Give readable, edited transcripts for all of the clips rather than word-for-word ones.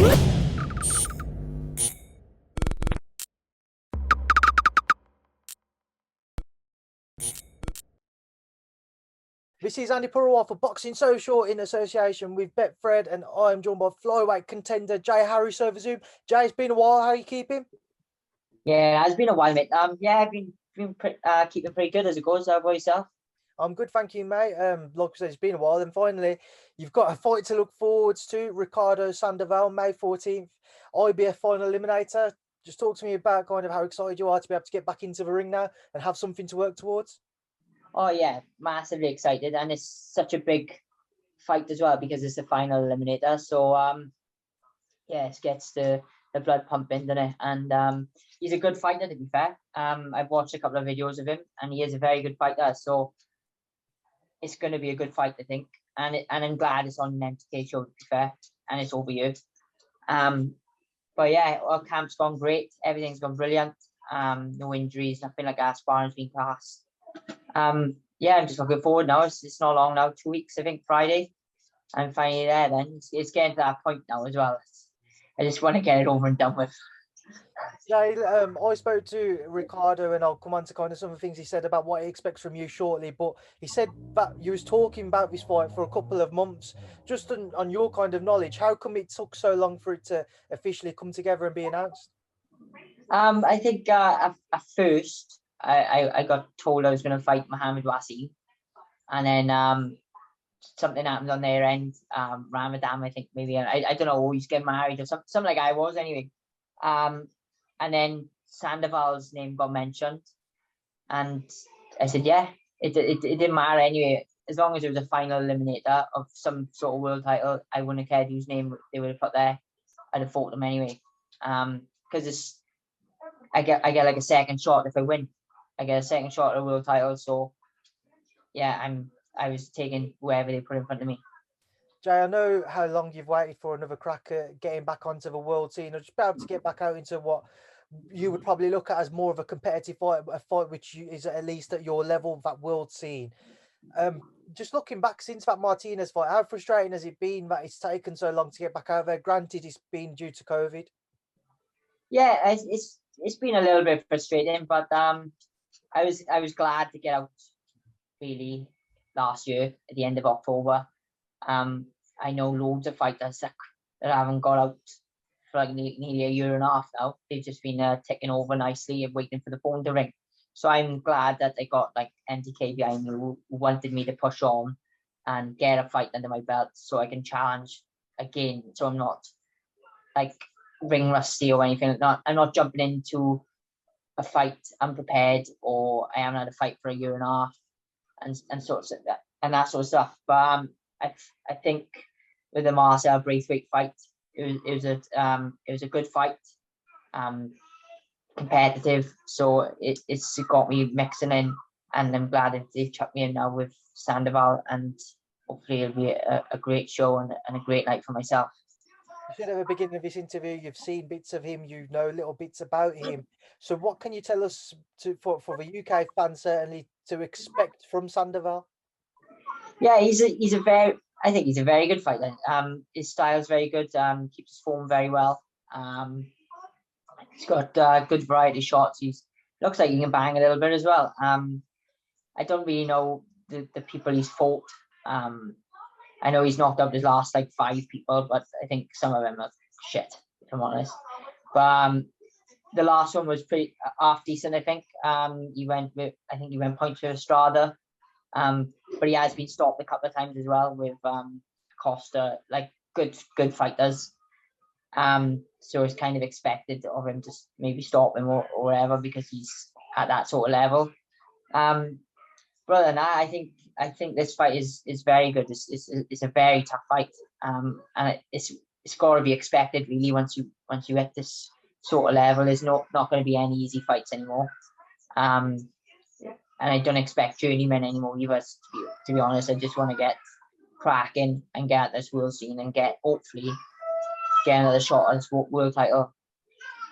This is Andy Purewal for Boxing Social in association with Betfred, and I am joined by flyweight contender Jay Harris over Zoom. Jay, it's been a while. How are you keeping? Yeah, it's been a while, mate. Yeah, I've been keeping pretty good as it goes. How about yourself? I'm good, thank you, mate. Like I said, it's been a while. And finally, you've got a fight to look forward to. Ricardo Sandoval, May 14th, IBF final eliminator. Just talk to me about kind of how excited you are to be able to get back into the ring now and have something to work towards. Oh yeah, massively excited, and it's such a big fight as well because it's the final eliminator. So yeah, it gets the blood pumping, doesn't it? And he's a good fighter, to be fair. I've watched a couple of videos of him, and he is a very good fighter. So it's going to be a good fight, I think. And I'm glad it's on an MTK show, to be fair, and it's over here. But yeah, our camp's gone great. Everything's gone brilliant. No injuries, nothing like that. Sparring's been passed. Yeah, I'm just looking forward now. It's not long now, 2 weeks, I think, Friday. I'm finally there then. It's getting to that point now as well. I just want to get it over and done with. Jay, I spoke to Ricardo, and I'll come on to kind of some of the things he said about what he expects from you shortly. But he said that you was talking about this fight for a couple of months. Just on your kind of knowledge, how come it took so long for it to officially come together and be announced? I think at first I got told I was going to fight Mohammed Wasim, and then something happened on their end. Ramadan, I think maybe I don't know. He's getting married or something like I was anyway. And then Sandoval's name got mentioned, and I said, yeah, it didn't matter anyway. As long as it was a final eliminator of some sort of world title, I wouldn't have cared whose name they would have put there. I'd have fought them anyway. Because I get like a second shot if I win. I get a second shot at a world title. So yeah, I was taking whoever they put in front of me. Jay, I know how long you've waited for another crack at getting back onto the world scene, or just be able to get back out into what you would probably look at as more of a competitive fight, a fight which is at least at your level, that world scene. Just looking back since that Martinez fight, how frustrating has it been that it's taken so long to get back out there? Granted, it's been due to COVID. Yeah, it's been a little bit frustrating, but I was glad to get out really last year at the end of October. I know loads of fighters that haven't got out for like nearly a year and a half now. They've just been ticking over nicely and waiting for the phone to ring. So I'm glad that they got like MTK behind me who wanted me to push on and get a fight under my belt so I can challenge again. So I'm not like ring rusty or anything. I'm not jumping into a fight unprepared, or I haven't had a fight for a year and a half and sort of that and that sort of stuff. But I think with the Marcel Braithwaite fight, it was a good fight, competitive. So it's got me mixing in, and I'm glad that they've chucked me in now with Sandoval, and hopefully it'll be a great show and a great night for myself. You said at the beginning of this interview, you've seen bits of him, you know little bits about him. So what can you tell us for the UK fans certainly to expect from Sandoval? Yeah, I think he's a very good fighter. His style is very good. Keeps his form very well. He's got good variety shots. He's looks like he can bang a little bit as well. I don't really know the people he's fought. I know he's knocked out his last like 5 people, but I think some of them are shit, if I'm honest. But the last one was pretty half decent, I think. He went points with Estrada. But he has been stopped a couple of times as well with Costa, like good fighters. So it's kind of expected of him to maybe stop him or whatever because he's at that sort of level. But other than that, I think this fight is very good. It's a very tough fight. And it's got to be expected really once you hit this sort of level. There's not going to be any easy fights anymore. And I don't expect journeymen anymore either, to be honest. I just want to get cracking and get this world scene and hopefully get another shot at this world title.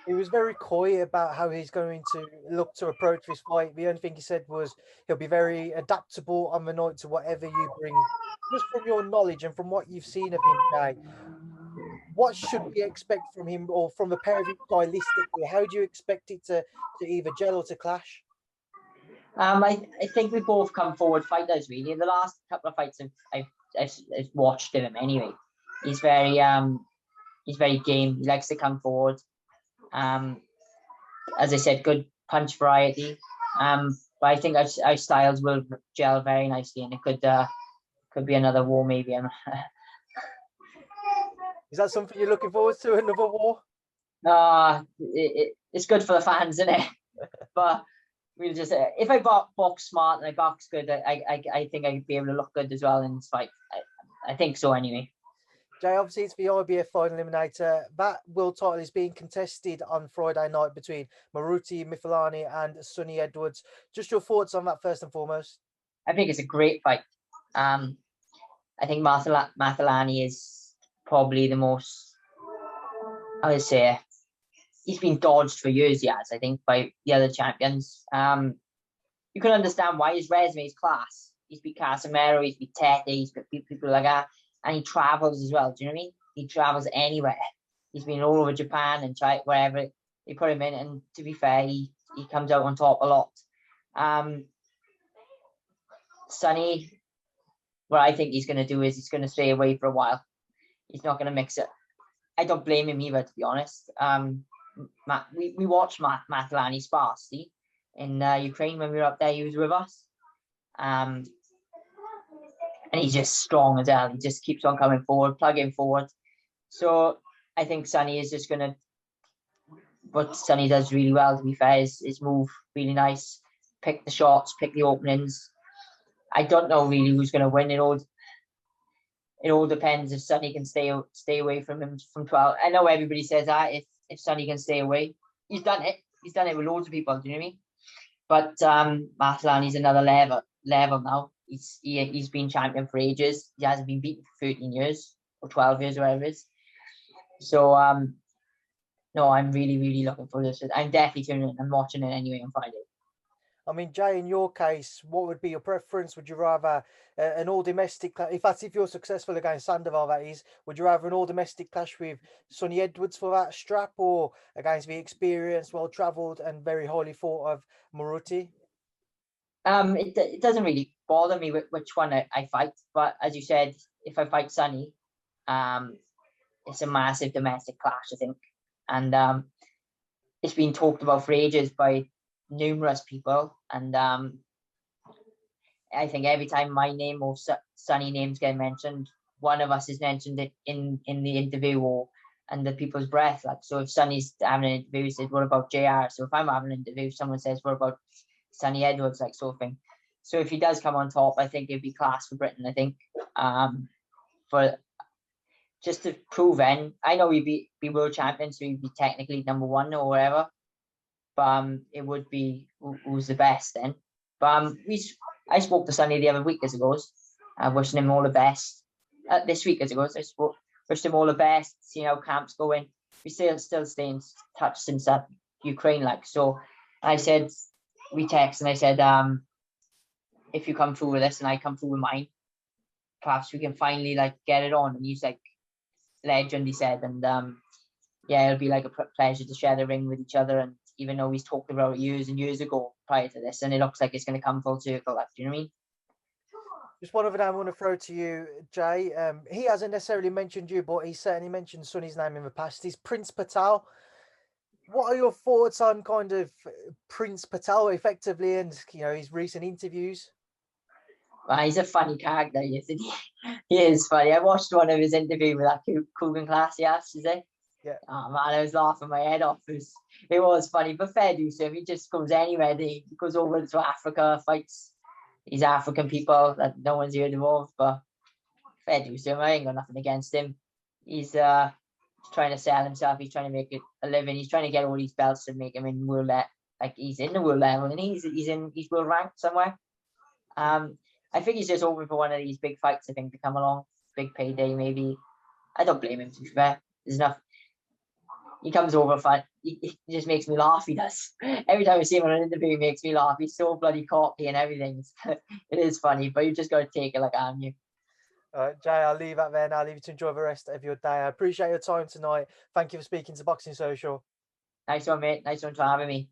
He was very coy about how he's going to look to approach this fight. The only thing he said was he'll be very adaptable on the night to whatever you bring. Just from your knowledge and from what you've seen of him today, what should we expect from him or from the pair of you stylistically? How do you expect it to either gel or to clash? I think we both come forward fighters really. In the last couple of fights I've watched him anyway. He's very game. He likes to come forward. As I said, good punch variety. But I think our styles will gel very nicely, and it could be another war maybe. Is that something you're looking forward to? Another war? It's good for the fans, isn't it? But we'll just if I box smart and I box good, I think I'd be able to look good as well in this fight. I think so anyway. Jay, obviously it's the IBF final eliminator. That world title is being contested on Friday night between Mthalane and Sonny Edwards. Just your thoughts on that first and foremost. I think it's a great fight. I think Mthalane is probably the most, I would say, he's been dodged for years, I think, by the other champions. You can understand why his resume is class. He's beat Casemiro, he's beat Tete, he's beat people like that. And he travels as well. Do you know what I mean? He travels anywhere. He's been all over Japan and wherever they put him in. And to be fair, he comes out on top a lot. Sonny, what I think he's going to do is he's going to stay away for a while. He's not going to mix it. I don't blame him either, to be honest. We watched Mthalane spar, see, in Ukraine when we were up there. He was with us. And he's just strong as hell. He just keeps on coming forward, plugging forward. So I think Sonny is just going to, what Sonny does really well, to be fair, is move really nice, pick the shots, pick the openings. I don't know really who's going to win. It all depends if Sonny can stay away from him from 12. I know everybody says that if Sonny can stay away. He's done it. He's done it with loads of people, do you know what I mean? But Mthalane's another level now. He's been champion for ages. He hasn't been beaten for 13 years or 12 years, or whatever it is. So no, I'm really, really looking forward to this. I'm definitely tuning in. I'm watching it anyway on Friday. I mean, Jay, in your case, what would be your preference? Would you rather an all-domestic clash? If you're successful against Sandoval, that is, would you rather an all-domestic clash with Sonny Edwards for that strap, or against the experienced, well-travelled and very highly thought of Moruti? It doesn't really bother me which one I fight, but as you said, if I fight Sonny, it's a massive domestic clash, I think, and it's been talked about for ages by numerous people, and I think every time my name or Sonny names get mentioned, one of us is mentioned it in the interview or under people's breath. Like, so if Sonny's having an interview, he says, "What about JR?" So if I'm having an interview, someone says, "What about Sonny Edwards?" Like, sort of thing. So if he does come on top, I think it'd be class for Britain. I think for just to prove in, I know we'd be world champions, so we'd be technically number one or whatever. But it would be who's the best then. But I spoke to Sonny the other week as it goes, wishing him all the best. This week as it goes, wished him all the best, seeing how camp's going. We still stay in touch since that Ukraine, like. So I said, we text and I said, if you come through with this and I come through with mine, perhaps we can finally like get it on. And he's like, legend, he said, and yeah, it'll be like a pleasure to share the ring with each other. And even though he's talked about it years and years ago prior to this, and it looks like it's going to come full circle. Like, do you know what I mean? Just one other name I want to throw to you, Jay. He hasn't necessarily mentioned you, but he certainly mentioned Sonny's name in the past. He's Prince Patel. What are your thoughts on kind of Prince Patel effectively and, you know, his recent interviews? Well, he's a funny character, isn't he? He is funny. I watched one of his interviews with that Coogan class he asked, is it? Yeah. Oh man, I was laughing my head off. It was funny, but fair dues to him. He just goes anywhere. He goes over to Africa, fights these African people that no one's heard of. But fair dues to him. I ain't got nothing against him. He's trying to sell himself. He's trying to make it a living. He's trying to get all these belts to make him in world like he's in the world level, and he's world ranked somewhere. I think he's just hoping for one of these big fights, I think, to come along. Big payday, maybe. I don't blame him, to be fair. There's enough. He comes over fun. He just makes me laugh. He does. Every time I see him on an interview, he makes me laugh. He's so bloody cocky and everything. It is funny, but you just got to take it like I'm you. All right, Jay, I'll leave that there now. I'll leave you to enjoy the rest of your day. I appreciate your time tonight. Thank you for speaking to Boxing Social. Nice one, mate. Nice one for having me.